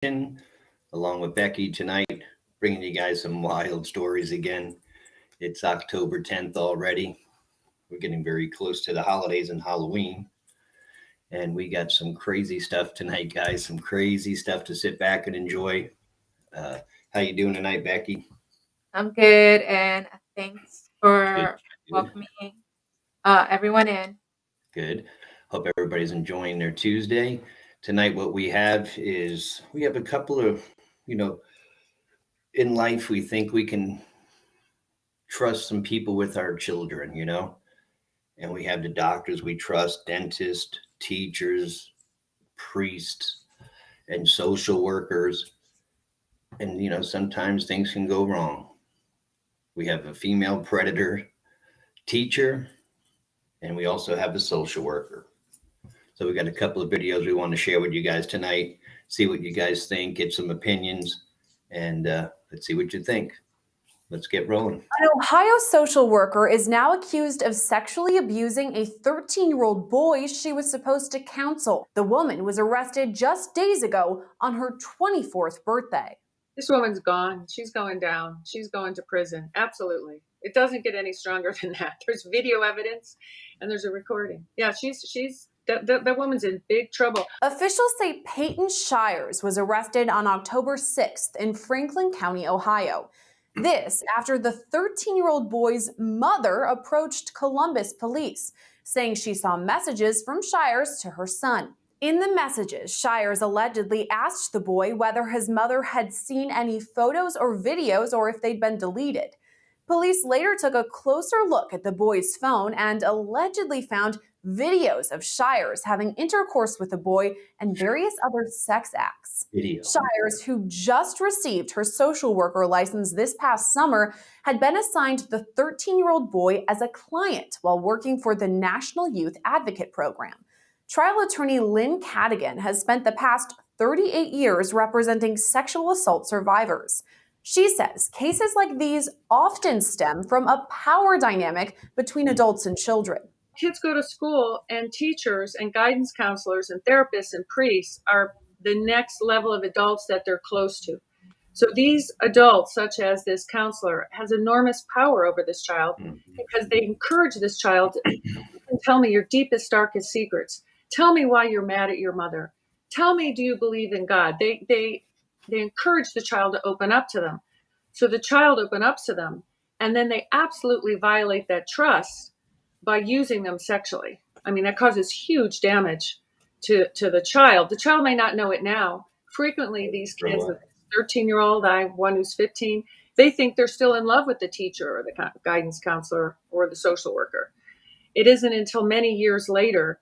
along with Becky tonight, bringing you guys some wild stories again. It's October 10th already. We're getting very close to the holidays and Halloween. And we got some crazy stuff tonight, guys. Some crazy stuff to sit back and enjoy. Uh, how you doing tonight, Becky? I'm good, and thanks Good. for Good. welcoming everyone in. Good. Hope everybody's enjoying their Tuesday. Tonight, what we have is we have a couple of, you know, in life we think we can trust some people with our children. And we have the doctors we trust, dentists, teachers, priests, and social workers. And, sometimes things can go wrong. We have a female predator teacher, and we also have a social worker. So we got a couple of videos we want to share with you guys tonight. See what you guys think, get some opinions, and let's see what you think. Let's get rolling. An Ohio social worker is now accused of sexually abusing a 13-year-old boy she was supposed to counsel. The woman was arrested just days ago on her 24th birthday. This woman's gone. She's going down. She's going to prison. Absolutely. It doesn't get any stronger than that. There's video evidence and there's a recording. Yeah, that woman's in big trouble. Officials say Peyton Shires was arrested on October 6th in Franklin County, Ohio. This after the 13-year-old boy's mother approached Columbus police, saying she saw messages from Shires to her son. In the messages, Shires allegedly asked the boy whether his mother had seen any photos or videos or if they'd been deleted. Police later took a closer look at the boy's phone and allegedly found videos of Shires having intercourse with the boy and various other sex acts. Shires, who just received her social worker license this past summer, had been assigned the 13-year-old boy as a client while working for the National Youth Advocate Program. Trial attorney Lynn Cadigan has spent the past 38 years representing sexual assault survivors. She says cases like these often stem from a power dynamic between adults and children. Kids go to school, and teachers and guidance counselors and therapists and priests are the next level of adults that they're close to. So these adults, such as this counselor, has enormous power over this child because they encourage this child to tell me your deepest, darkest secrets. Tell me why you're mad at your mother. Tell me, do you believe in God? They encourage the child to open up to them. So the child open up to them, and then they absolutely violate that trust by using them sexually. I mean, that causes huge damage to the child. The child may not know it now. Frequently, these kids, the 13-year-old, one who's 15, they think they're still in love with the teacher or the guidance counselor or the social worker. It isn't until many years later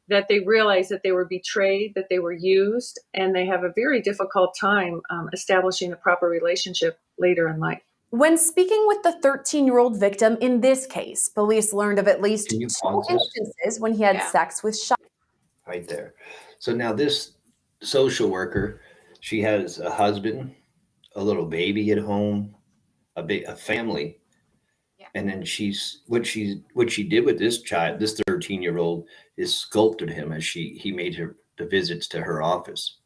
that they realize that they were betrayed, that they were used, and they have a very difficult time establishing a proper relationship later in life. When speaking with the 13-year-old victim in this case, police learned of at least 2 instances when he had sex with Shires. Right there. So now this social worker, she has a husband, a little baby at home, a family. Yeah. And then what she did with this child, this 13-year-old, is sculpted him as he made the visits to her office.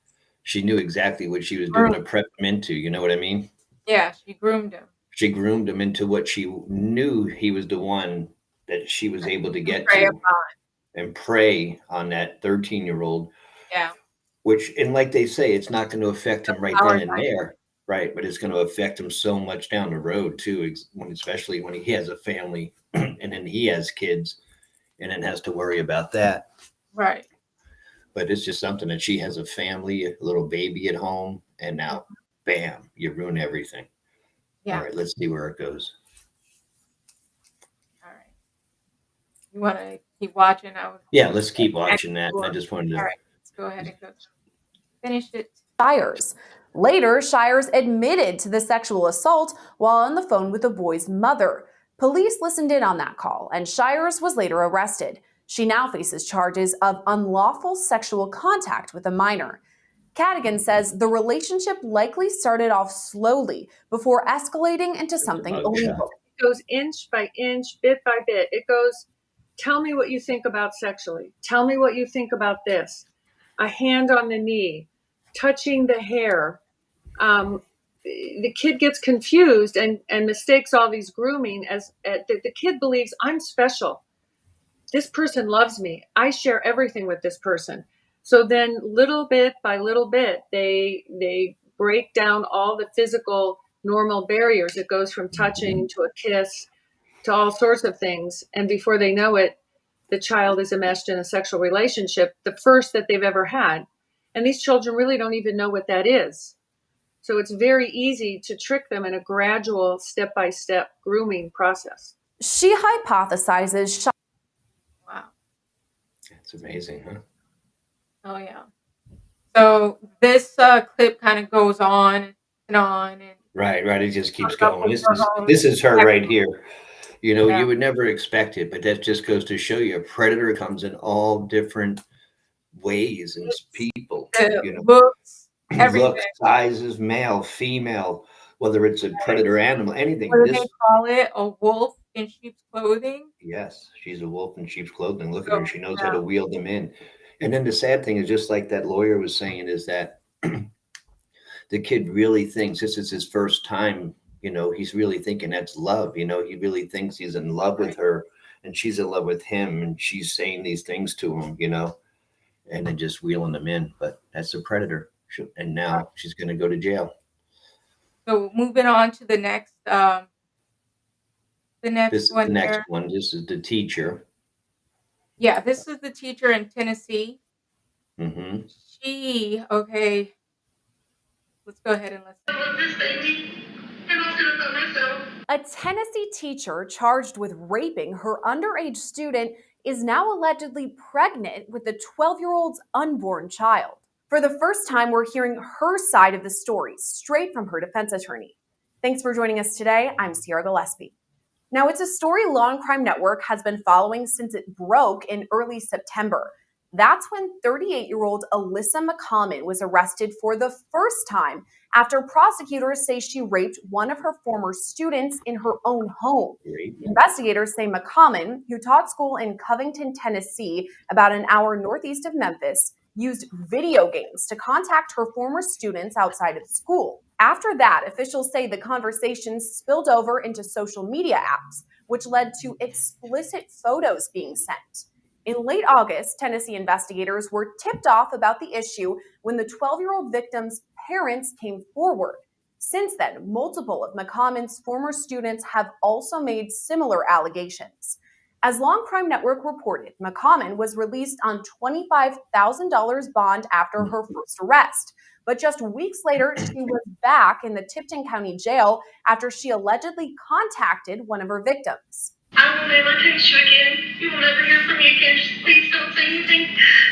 She knew exactly what she was doing to prep him into, you know what I mean? Yeah, she groomed him. She groomed him into what she knew he was the one that she was able to get to and prey on that 13-year-old. Yeah. And like they say, it's not going to affect him right then and there, right? But it's going to affect him so much down the road too, especially when he has a family and then he has kids and then has to worry about that. Right. But it's just something that she has a family, a little baby at home, and now, bam, you ruin everything. Yeah. All right, let's see where it goes. All right. You want to keep watching? Yeah, let's keep watching that. I just wanted to. All right, let's go ahead and go. Finish it. Shires. Later, Shires admitted to the sexual assault while on the phone with the boy's mother. Police listened in on that call, and Shires was later arrested. She now faces charges of unlawful sexual contact with a minor. Cadigan says the relationship likely started off slowly before escalating into something illegal. It goes inch by inch, bit by bit. It goes, tell me what you think about sexually. Tell me what you think about this. A hand on the knee. touching the hair. The kid gets confused and mistakes all these grooming as the kid believes I'm special. This person loves me. I share everything with this person. So then little bit by little bit, they break down all the physical normal barriers. It goes from touching to a kiss to all sorts of things. And before they know it, the child is enmeshed in a sexual relationship, the first that they've ever had. And these children really don't even know what that is. So it's very easy to trick them in a gradual, step-by-step grooming process. She hypothesizes Wow. It's amazing, huh? Oh yeah. So this clip kind of goes on and on, and Right. It just keeps Up going. with her own- This is her right here. You know, Yeah. you would never expect it, but that just goes to show you a predator comes in all different ways and people. the You know, looks, everything. looks, sizes, male, female, whether it's a predator animal, anything. What do This, they call it? A wolf in sheep's clothing. yes, she's a wolf in sheep's clothing. Look at So, her; she knows how to wheel them in. And then the sad thing is, just like that lawyer was saying, is that the kid really thinks this is his first time. You know, he's really thinking that's love. You know, he really thinks he's in love with her, and she's in love with him, and she's saying these things to him. You know, and then just wheeling them in. But that's a predator, and now she's going to go to jail. So moving on to the next This is the one next here. one. This is the teacher. Yeah, this is the teacher in Tennessee. Hmm. Okay, let's go ahead and listen. a Tennessee teacher charged with raping her underage student is now allegedly pregnant with the 12-year-old's unborn child. For the first time, we're hearing her side of the story straight from her defense attorney. Thanks for joining us today. I'm Sierra Gillespie. Now, it's a story Law and Crime Network has been following since it broke in early September. That's when 38-year-old Alyssa McCommon was arrested for the first time after prosecutors say she raped one of her former students in her own home. Great. Investigators say McCommon, who taught school in Covington, Tennessee, about an hour northeast of Memphis, used video games to contact her former students outside of school. After that, officials say the conversations spilled over into social media apps, which led to explicit photos being sent. In late August, Tennessee investigators were tipped off about the issue when the 12-year-old victim's parents came forward. Since then, multiple of McCommon's former students have also made similar allegations. As Law and Crime Network reported, McCommon was released on $25,000 bond after her first arrest. But just weeks later, she was back in the Tipton County Jail after she allegedly contacted one of her victims. I will never text you again. You will never hear from me again. Just please don't say anything.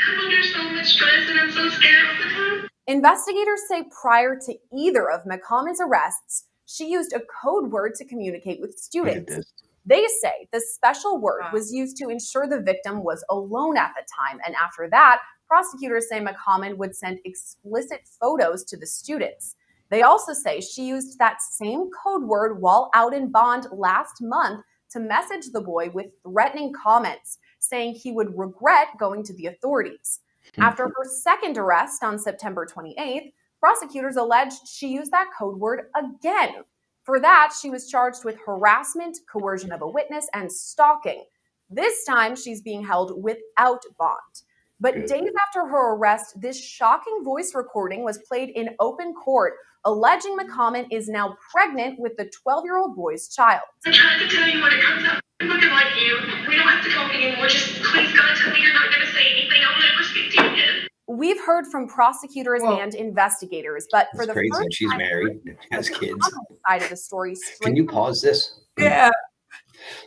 I'm under so much stress and I'm so scared all the time. Investigators say prior to either of McCommon's arrests, she used a code word to communicate with Look at students. this. They say the special word was used to ensure the victim was alone at the time, and after that, prosecutors say McCommon would send explicit photos to the students. They also say she used that same code word while out in bond last month to message the boy with threatening comments, saying he would regret going to the authorities. After her second arrest on September 28th, prosecutors alleged she used that code word again. For that, she was charged with harassment, coercion of a witness, and stalking. This time, she's being held without bond. But Good. days after her arrest, this shocking voice recording was played in open court, alleging McCommon is now pregnant with the 12-year-old boy's child. I'm trying to tell you when it comes out. I'm looking like you. We don't have to talk anymore. Just please, God, tell me you're not going to say anything. I'll never speak to you again. We've heard from prosecutors Whoa. and investigators, but for It's the crazy. first And she's time, married, has kids. McCommon's side of the story Can straight you from pause this? Yeah.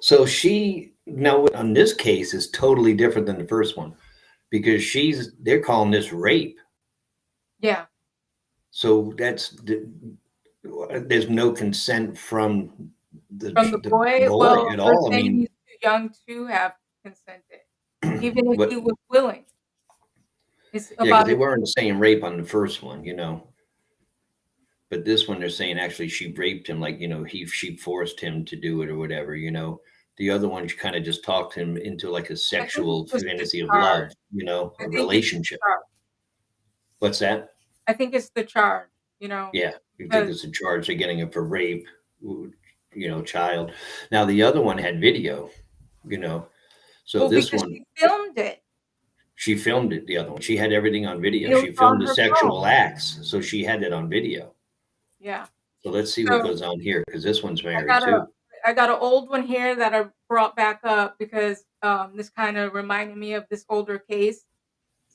So she now on this case is totally different than the first one because they're calling this rape. Yeah. So there's no consent from the boy. Well, at they're all. I saying mean, he's too young to have consented, even if What- he was willing. It's yeah, 'cause about they weren't saying rape on the first one, you know. But this one, they're saying actually she raped him, like, you know, she forced him to do it or whatever, you know. The other one, she kind of just talked him into like a sexual it's just fantasy of hard. love, you know, I a think it's relationship. hard. What's that? I think it's the charge, you know, Yeah, you think because it's a charge, they're getting it for rape, child. Now the other one had video, you know, so well, this because one, she filmed it she filmed it, the other one. She had everything on video. and it was She on filmed the her sexual phone. acts, so she had it on video. Yeah. So let's see what So goes on here because this one's I married got a too. I got an old one here that I brought back up because this kind of reminded me of this older case.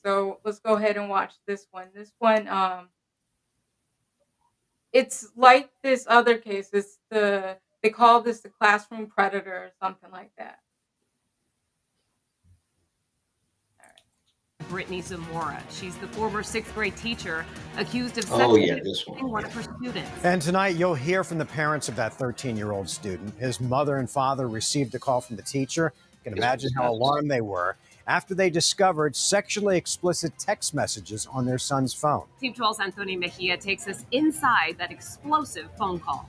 So let's go ahead and watch this one. This one, it's like this other case. It's they call this the classroom predator or something like that. Brittany Zamora. She's the former sixth grade teacher accused of Oh sexually yeah, this assaulting one. one of her students. And tonight, you'll hear from the parents of that 13-year-old student. His mother and father received a call from the teacher. You can imagine how alarmed they were after they discovered sexually explicit text messages on their son's phone. Team 12's Anthony Mejia takes us inside that explosive phone call.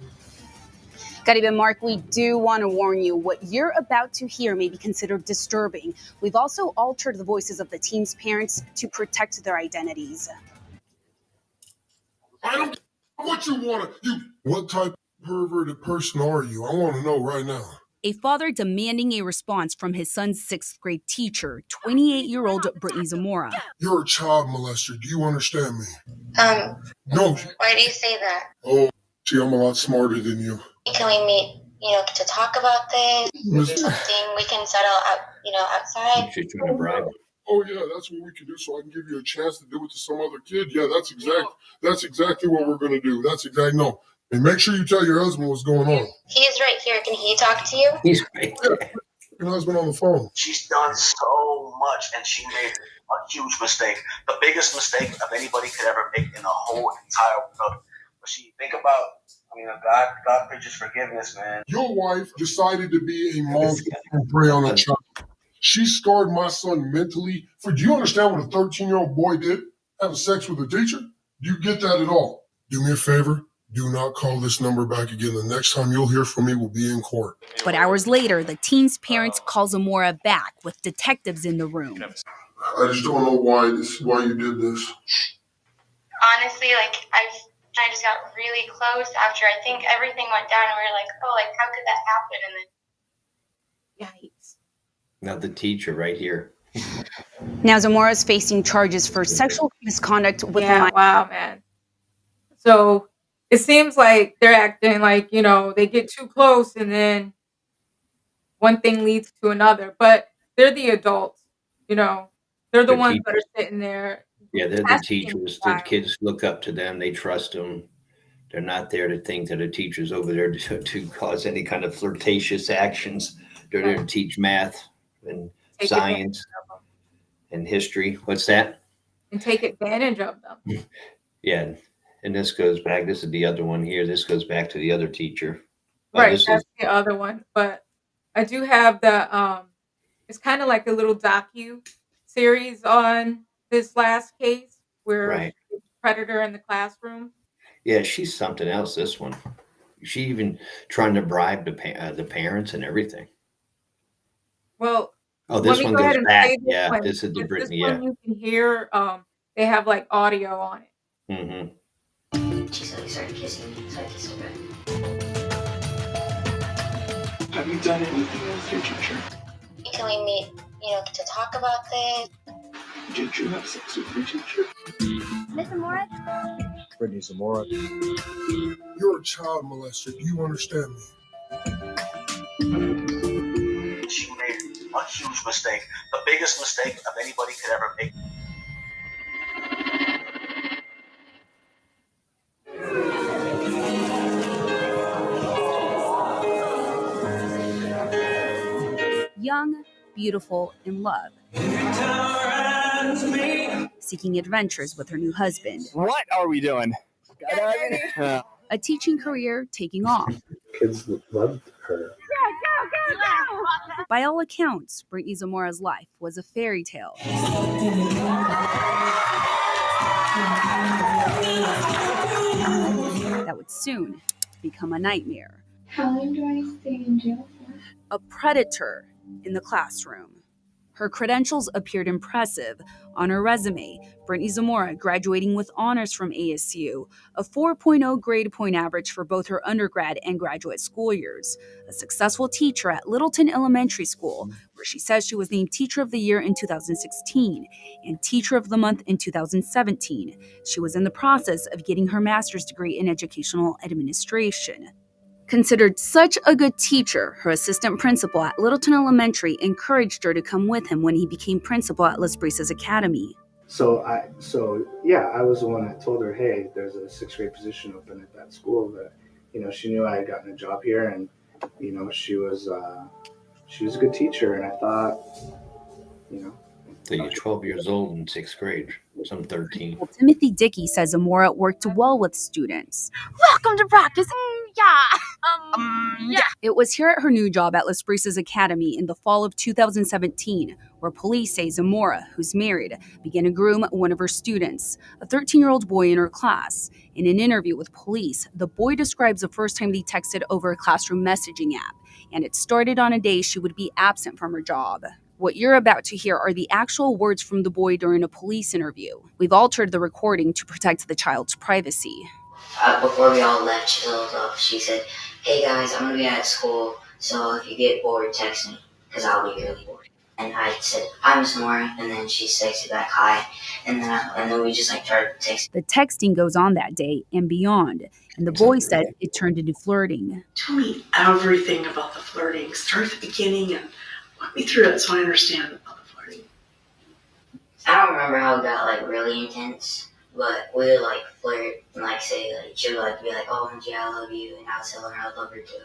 Caribe Mark, we do want to warn you, what you're about to hear may be considered disturbing. We've also altered the voices of the team's parents to protect their identities. I don't care what you want to. What type of perverted person are you? I want to know right now. A father demanding a response from his son's sixth grade teacher, 28-year-old Brittany Zamora. You're a child molester. Do you understand me? No. Why do you say that? Oh, see, I'm a lot smarter than you. Can we meet, to talk about this? Is there something we can settle out, outside? She's trying to bribe him. Oh yeah, that's what we can do. So I can give you a chance to do it to some other kid. Yeah, that's exactly what we're gonna do. No. And make sure you tell your husband what's going on. He is right here. Can he talk to you? He's right there. Your husband on the phone. She's done so much, and she made a huge mistake. The biggest mistake of anybody could ever make in the whole entire world. But think about, God preaches forgiveness, man. Your wife decided to be a monster and prey on a child. She scarred my son mentally. Do you understand what a 13-year-old boy did? Having sex with a teacher? Do you get that at all? Do me a favor. Do not call this number back again. The next time you'll hear from me will be in court. But hours later, the teen's parents call Zamora back with detectives in the room. I just don't know why you did this. Honestly, I just got really close after I think everything went down, and we were like, oh, how could that happen? And then, Yikes. Now the teacher right here. Now Zamora is facing charges for sexual misconduct with a Yeah, minor. wow, man. So it seems like they're acting like, they get too close and then one thing leads to another. But they're the adults, they're the The ones teacher. that are sitting there. Yeah, they're the testing teachers. The child. kids look up to them. They trust them. They're not there to think that a teacher's over there to cause any kind of flirtatious actions. They're there to teach math and Take science advantage of them. and history. What's that? And take advantage of them. Yeah. And this goes back. This is the other one here. This goes back to the other teacher. Right, This that's is, the other one. But I do have it's kind of like a little docu series on this last case where right. it's predator in the classroom. Yeah, she's something else. This one. She even trying to bribe the parents and everything. Well, Oh, let this me one go ahead goes and back. play this Yeah, one, this is the because Brittany. this Yeah. one you can hear they have like audio on it. Mm-hmm. She started kissing me, so I kissed her back. Have you done anything with your teacher? Can we meet, to talk about this? Did you have sex with your teacher? Miss Zamora? Brittany Zamora. You're a child molester. Do you understand me? She made a huge mistake. The biggest mistake of anybody could ever make. Young, beautiful, in love. Seeking adventures with her new husband. What are we doing? Skydiving? A teaching career taking off. Kids loved her. By all accounts, Brittany Zamora's life was a fairy tale. That would soon become a nightmare. How long do I stay in jail for? A predator in the classroom. Her credentials appeared impressive. On her resume, Brittany Zamora graduating with honors from ASU, a 4.0 grade point average for both her undergrad and graduate school years, a successful teacher at Littleton Elementary School, where she says she was named Teacher of the Year in 2016 and Teacher of the Month in 2017. She was in the process of getting her master's degree in educational administration. Considered such a good teacher, her assistant principal at Littleton Elementary encouraged her to come with him when he became principal at Las Brisas Academy. So I was the one that told her, hey, there's a 6th grade position open at that school. But she knew I had gotten a job here, and she was a good teacher. And I thought, So you're 12 years old in 6th grade. So I'm 13. Well, Timothy Dickey says Zamora worked well with students. Welcome to practice. Yeah. It was here at her new job at Las Brisas Academy in the fall of 2017 where police say Zamora, who's married, began to groom one of her students, a 13-year-old boy in her class. In an interview with police, the boy describes the first time they texted over a classroom messaging app, and it started on a day she would be absent from her job. What you're about to hear are the actual words from the boy during a police interview. We've altered the recording to protect the child's privacy. Before we all left, she said, hey guys, I'm going to be at school, so if you get bored, text me, because I'll be really bored. And I said, hi, Miss Moore, and then she texted back, hi, and then we just started texting. The texting goes on that day and beyond, and the boy said it turned into flirting. Tell me everything about the flirting. Start at the beginning and walk me through it so I understand about the flirting. I don't remember how it got really intense. But we would flirt and say she would be like, oh MJ, I love you, and I would tell her I love her too.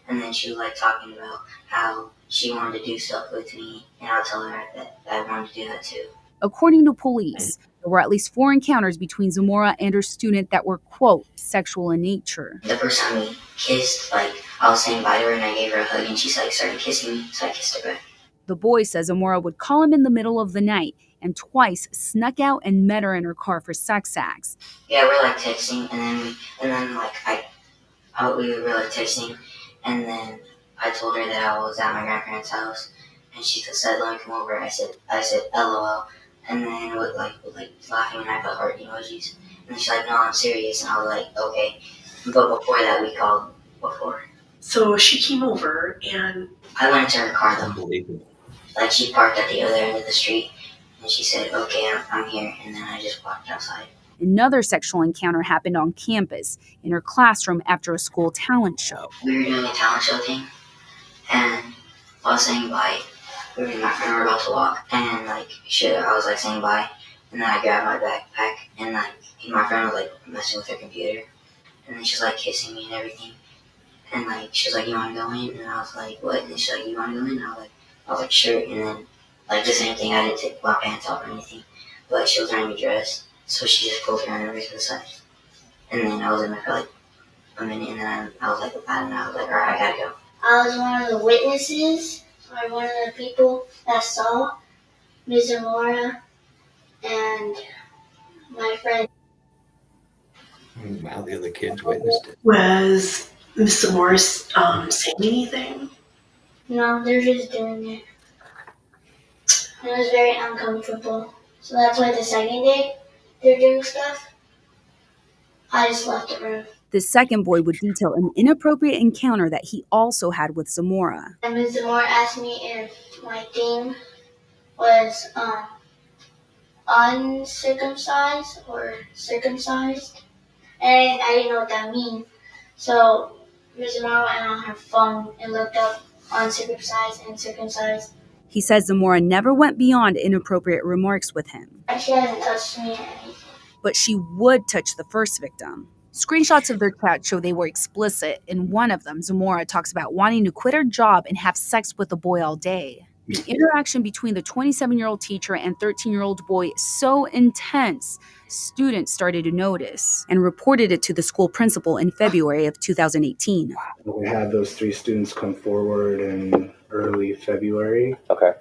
And then she would talking about how she wanted to do stuff with me, and I would tell her that I wanted to do that too. According to police, there were at least 4 encounters between Zamora and her student that were, quote, sexual in nature. The first time we kissed, I was saying bye to her and I gave her a hug and she started kissing me, so I kissed her back. The boy says Zamora would call him in the middle of the night and twice snuck out and met her in her car for sex acts. Yeah, we're texting, and then we were texting, and then I told her that I was at my grandparents' house, and she said, "Let me come over." I said, "LOL," and then with laughing, and I put heart emojis, and she's like, "No, I'm serious," and I was like, "Okay," but before that, we called before. So she came over, and I went into her car though. She parked at the other end of the street. And she said, okay, I'm here. And then I just walked outside. Another sexual encounter happened on campus in her classroom after a school talent show. We were doing a talent show thing. And I was saying bye. Me and my friend were about to walk. And I was saying bye. And then I grabbed my backpack. And my friend was messing with her computer. And then she's kissing me and everything. And she's like, you want to go in? And I was like, what? And she's like, you want to go in? And I was like, sure. And then the same thing, I didn't take my pants off or anything, but she was wearing a dress, so she just pulled her underwear to the side. And then I was in there for a minute, and then I was I don't know, I was alright, I gotta go. I was one of the witnesses, or one of the people that saw Ms. Zamora and my friend. Wow, the other kids witnessed it. Was Ms. Zamora saying anything? No, they're just doing it. It was very uncomfortable. So that's why the second day they're doing stuff, I just left the room. The second boy would detail an inappropriate encounter that he also had with Zamora. And Ms. Zamora asked me if my theme was uncircumcised or circumcised. And I didn't know what that means. So Ms. Zamora went on her phone and looked up uncircumcised and circumcised. He says Zamora never went beyond inappropriate remarks with him. She hasn't touched me or anything. But she would touch the first victim. Screenshots of their chat show they were explicit. In one of them, Zamora talks about wanting to quit her job and have sex with the boy all day. The interaction between the 27-year-old teacher and 13-year-old boy is so intense, students started to notice and reported it to the school principal in February of 2018. We had those 3 students come forward in early February. Okay.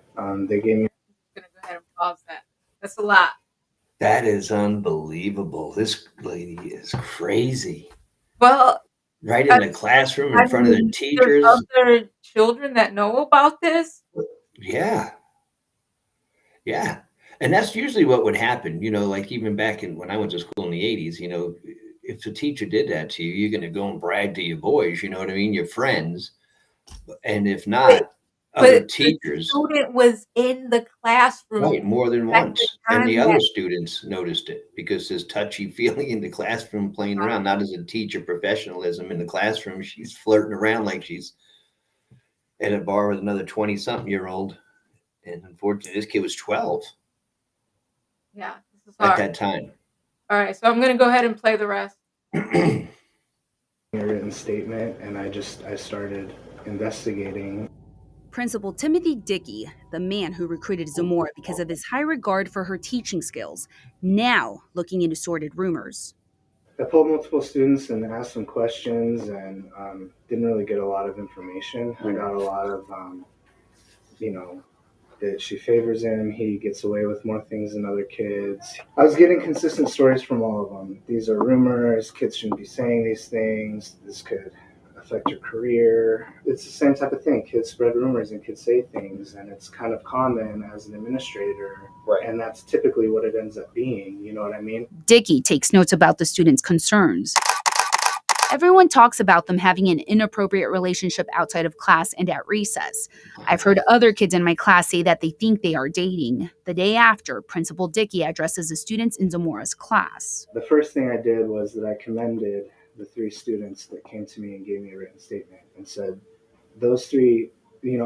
They gave me. I'm gonna go ahead and pause that. That's a lot. That is unbelievable. This lady is crazy. Well, Right in the classroom in front of the teachers. There's other children that know about this. Yeah. Yeah. And that's usually what would happen, like even back when I went to school in the 80s, if the teacher did that to you, you're going to go and brag to your boys, you know what I mean? Your friends. And if But not, other the teachers, student was in the classroom right, more than at the once. And time the other that students noticed it because there's touchy feeling in the classroom playing around, not as a teacher professionalism in the classroom. She's flirting around like she's at a bar with another 20-something-year-old. And unfortunately, this kid was 12 yeah, this is at hard. that time. All right, so I'm going to go ahead and play the rest. A written statement, and I started investigating. Principal Timothy Dickey, the man who recruited Zamora because of his high regard for her teaching skills, now looking into sordid rumors. I pulled multiple students and asked them questions, and didn't really get a lot of information. I got a lot of, that she favors him, he gets away with more things than other kids. I was getting consistent stories from all of them. These are rumors, kids shouldn't be saying these things, this could affect your career. It's the same type of thing. Kids spread rumors and kids say things, and it's kind of common as an administrator, right? And that's typically what it ends up being, you know what I mean? Dickey takes notes about the students' concerns. Everyone talks about them having an inappropriate relationship outside of class and at recess. I've heard other kids in my class say that they think they are dating. The day after, Principal Dickey addresses the students in Zamora's class. The first thing I did was that I commended the 3 students that came to me and gave me a written statement and said, those 3,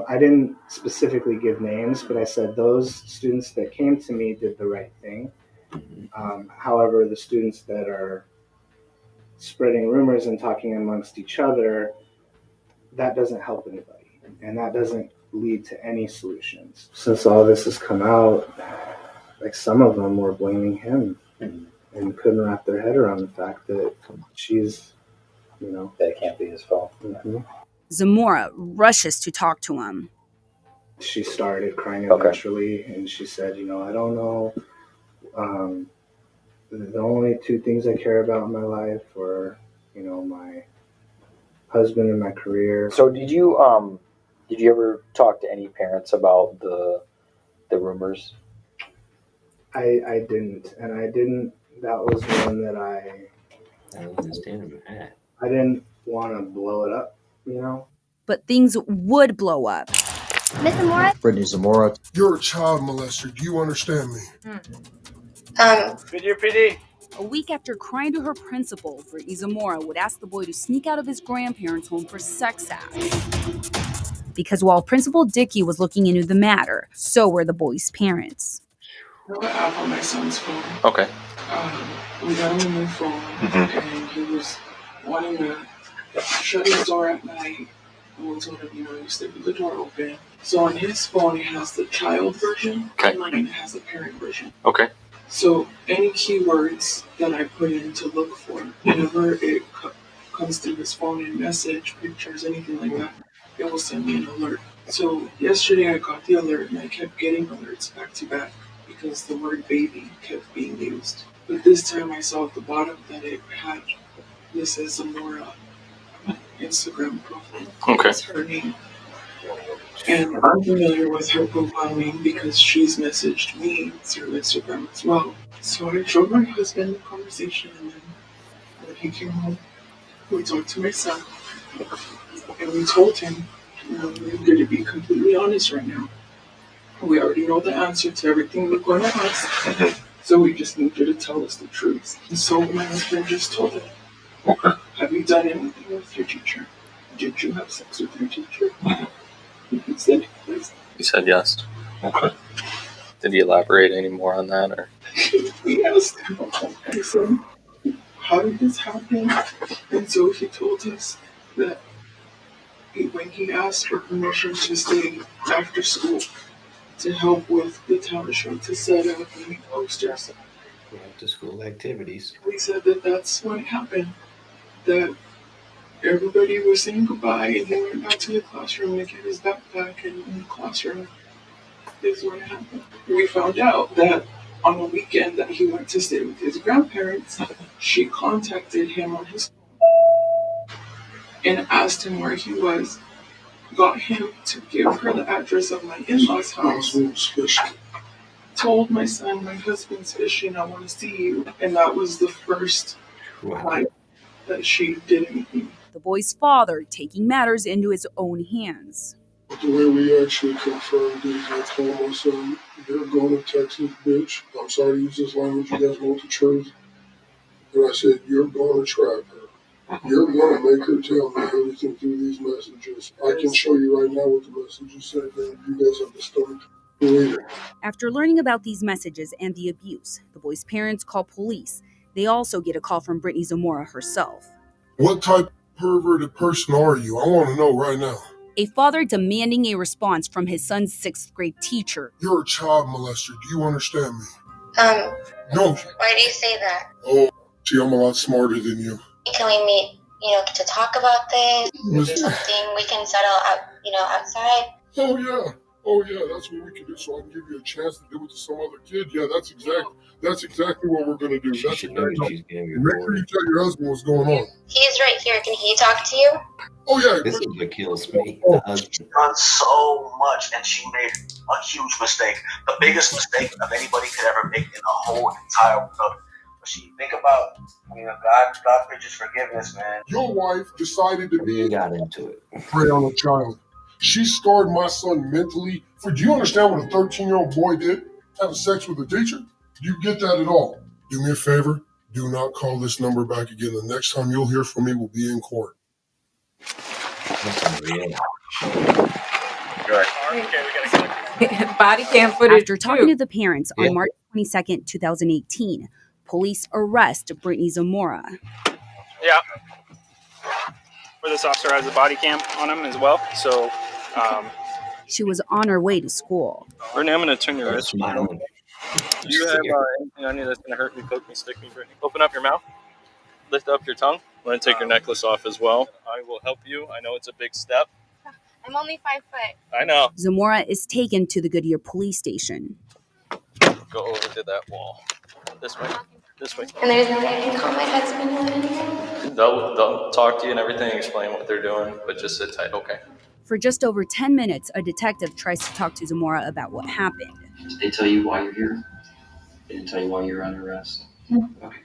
I didn't specifically give names, but I said those students that came to me did the right thing. However, the students that are spreading rumors and talking amongst each other, that doesn't help anybody, and that doesn't lead to any solutions. Since all this has come out, like some of them were blaming him and couldn't wrap their head around the fact that she's, that it can't be his fault. Zamora rushes to talk to him. She started crying eventually, and she said, I don't know. The only 2 things I care about in my life are, my husband and my career. So did you ever talk to any parents about the rumors? I didn't, and I didn't. That was one that I didn't want to blow it up, But things would blow up. Miss Zamora? Brittany Zamora. You're a child molester. Do you understand me? PD. A week after crying to her principal, Brittany Zamora would ask the boy to sneak out of his grandparents' home for sex acts. Because while Principal Dickey was looking into the matter, so were the boy's parents. I got app on my son's phone. Okay. We got him a new phone, and he was wanting to shut his door at night. And we told him, you stay with the door open. So on his phone, it has the child version, and mine has the parent version. Okay. So any keywords that I put in to look for, whenever it comes through his phone in message, pictures, anything like that, it will send me an alert. So yesterday I got the alert, and I kept getting alerts back to back because the word baby kept being used. But this time I saw at the bottom that it had, this is Zamora Instagram profile. Okay. That's her name. And I'm familiar with her profile name because she's messaged me through Instagram as well. So I showed my husband the conversation, and then when he came home, we talked to my son, and we told him, we're going to be completely honest right now. We already know the answer to everything we're going to ask, so we just need you to tell us the truth. And so my husband just told him, have you done anything with your teacher? Did you have sex with your teacher? He said yes. He said yes. Okay. Did he elaborate any more on that, or? We asked him, I said, how did this happen? And so he told us that when he asked for permission to stay after school to help with the township to set up any posters. After school activities. We said that that's what happened. That everybody was saying goodbye, and he went back to the classroom to get his backpack, and in the classroom is what happened. We found out that on the weekend that he went to stay with his grandparents, she contacted him on his phone and asked him where he was, got him to give her the address of my in-laws' house, told my son, my husband's fishing, I want to see you. And that was the first time that she did anything. The boy's father taking matters into his own hands. The way we actually confirmed it is I told my son, you're going to Texas, bitch. I'm sorry to use this language, you guys want the truth. And I said, you're going to trap her. You're going to make her tell me everything through these messages. I can show you right now what the messages say, man. You guys have to start believing. After learning about these messages and the abuse, the boy's parents call police. They also get a call from Brittany Zamora herself. What type of perverted person are you? I want to know right now. A father demanding a response from his son's 6th grade teacher. You're a child molester. Do you understand me? No. Why do you say that? Oh, see, I'm a lot smarter than you. Can we meet, to talk about this? Is there something we can settle out, outside? Oh yeah, that's what we can do. So I can give you a chance to do it to some other kid. Yeah, that's exactly what we're gonna do. That's exactly. Make sure you tell your husband what's going on. He's right here. Can he talk to you? Oh yeah. This is what kills me. She's done so much, and she made a huge mistake. The biggest mistake of anybody could ever make in the whole entire world. But think about, God preaches forgiveness, man. Your wife decided to be got into it. Prey on a child. She scarred my son mentally. Do you understand what a 13-year-old boy did? Having sex with a teacher? Do you get that at all? Do me a favor. Do not call this number back again. The next time you'll hear from me will be in court. Body cam footage. After talking to the parents on March 22nd, 2018, police arrest Brittany Zamora. Yeah. Where this officer has a body cam on him as well. So, she was on her way to school. Brittany, I'm going to turn your wrist. Do you have anything on you that's going to hurt me, poke me, stick me, Brittany? Open up your mouth. Lift up your tongue. I'm going to take your necklace off as well. I will help you. I know it's a big step. I'm only 5 foot. I know. Zamora is taken to the Goodyear police station. Go over to that wall. This way. This way. And there's no way I can call my husband or anything? They'll talk to you and everything, explain what they're doing, but just sit tight, okay? For just over 10 minutes, a detective tries to talk to Zamora about what happened. Did they tell you why you're here? They didn't tell you why you're under arrest? No. Okay.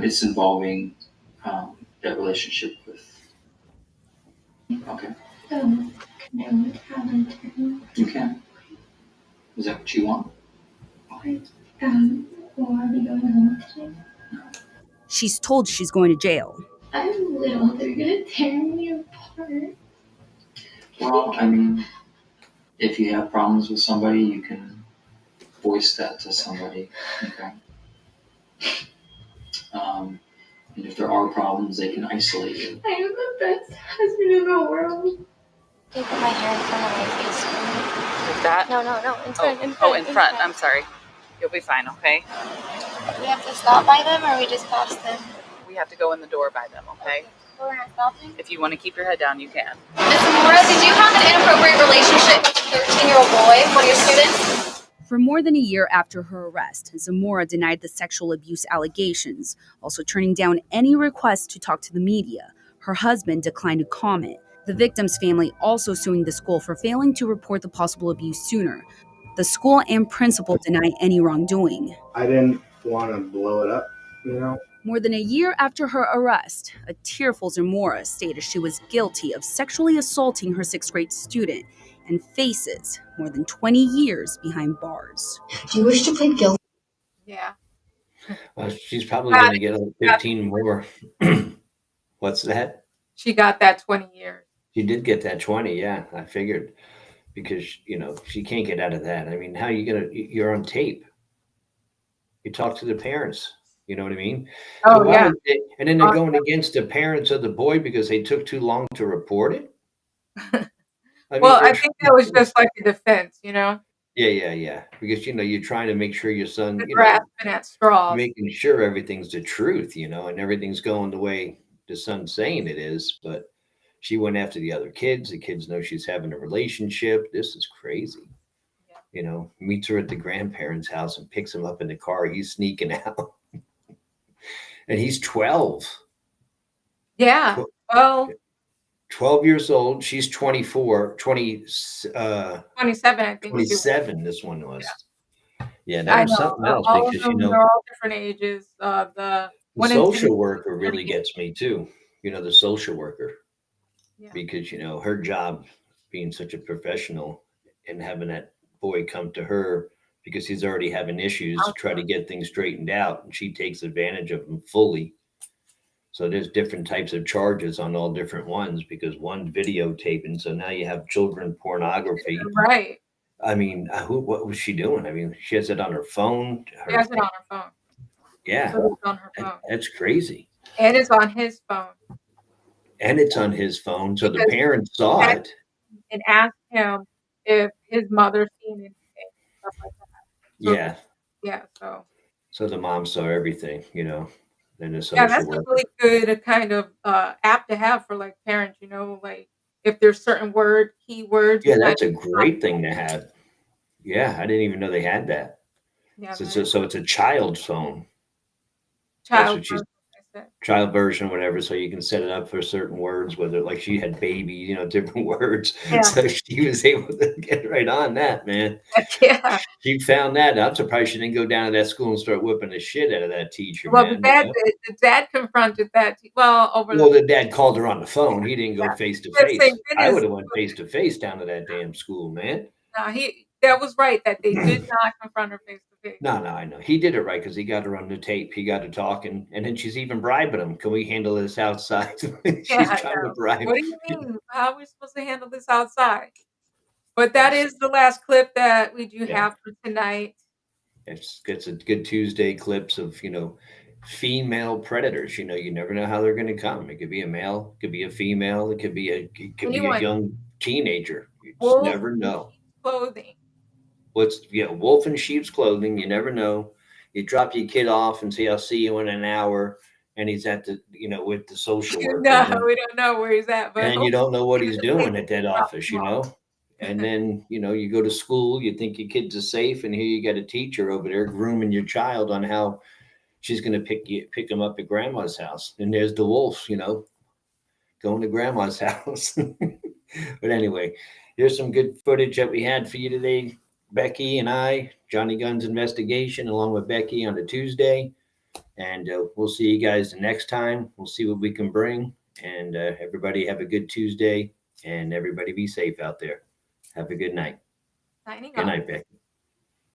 It's involving that relationship with... Okay. Can I have an interview? You can. Is that what you want? Okay. Will I be going home today? She's told she's going to jail. I'm little. They're gonna tear me apart. Well, I mean, if you have problems with somebody, you can voice that to somebody, okay? And if there are problems, they can isolate you. I am the best husband in the world. Can you put my hair in front of my face for me? Like that? No, in front. In front. I'm sorry. You'll be fine, okay? Do we have to stop by them or we just pass them? We have to go in the door by them, okay? So we're not stopping? If you want to keep your head down, you can. Ms. Zamora, did you have an inappropriate relationship with a 13-year-old boy, one of your students? For more than a year after her arrest, Zamora denied the sexual abuse allegations, also turning down any request to talk to the media. Her husband declined to comment. The victim's family also suing the school for failing to report the possible abuse sooner. The school and principal deny any wrongdoing. I didn't want to blow it up, More than a year after her arrest, a tearful Zamora stated she was guilty of sexually assaulting her 6th grade student and faces more than 20 years behind bars. Do you wish to plead guilty? Yeah. She's probably going to get 15 more. What's that? She got that 20 years. She did get that 20, yeah, I figured. Because, she can't get out of that. I mean, how are you you're on tape. You talk to the parents. You know what I mean? Oh, yeah. And then they're going against the parents of the boy because they took too long to report it? I think that was just like a defense, Yeah. Because, you're trying to make sure your son, grasping at straws. making sure everything's the truth, and everything's going the way the son's saying it is. But she went after the other kids. The kids know she's having a relationship. This is crazy. Meets her at the grandparents' house and picks him up in the car. He's sneaking out. And he's 12. Yeah. Well, 12 years old. She's 24, 27, I think. 27, this one was. Yeah, that I was know. something else All of because, them, they're all different ages. The the one in social Tennessee worker really gets me too. The social worker, Yeah. because, her job being such a professional and having that boy come to her because he's already having issues to try to get things straightened out. And she takes advantage of them fully. So there's different types of charges on all different ones because one's videotaping. So now you have children pornography. Right. I mean, what was she doing? I mean, she has it on her phone. She has it on her phone. Yeah, So it's on her phone. that's crazy. And it's on his phone. And it's on his phone. So the Because parents saw he it. and asked him if his mother seen anything, stuff like that. So, Yeah. yeah, so So the mom saw everything, then the yeah, social that's a worker. really good kind of app to have for like parents, like if there's certain keywords, Yeah, you kind that's a of great thing to have. Yeah, I didn't even know they had that. yeah, So it's a child's phone. That's child what she's version, I said. child version, whatever. So you can set it up for certain words, whether like she had baby, different words. Yeah. So she was able to get right on that, man. Yeah. She found that. I'm surprised she didn't go down to that school and start whipping the shit out of that teacher, Well, man. the dad confronted that over Well, the dad called her on the phone. He didn't go Yeah. face to But face. same thing I is would have went face to face down to that damn school, man. that was right that they did not confront her face to face. No, I know. He did it right because he got her on the tape. He got her talking, and then she's even bribing him. Can we handle this outside? She's Yeah, I trying to know. bribe. What do you mean? How are we supposed to handle this outside? But that is the last clip that we do Yeah. have for tonight. It's a good Tuesday clips of female predators. You never know how they're going to come. It could be a male, it could be a female, it could be a Anyone. young teenager. You just Wolf never in know. sheep's clothing. Wolf in sheep's clothing. You never know. You drop your kid off and say, "I'll see you in an hour," and he's at the with the social worker. No, we don't know where he's at, but And you don't know what he's hopefully doing at that office, And then, you go to school, you think your kids are safe, and here you got a teacher over there grooming your child on how she's going to pick him up at grandma's house. And there's the wolf, going to grandma's house. But anyway, here's some good footage that we had for you today. Becky and I, Johnny Gunn's Investigation, along with Becky on a Tuesday. And we'll see you guys the next time. We'll see what we can bring. And everybody have a good Tuesday, and everybody be safe out there. Have a good night. Signing Good off. night, Becky.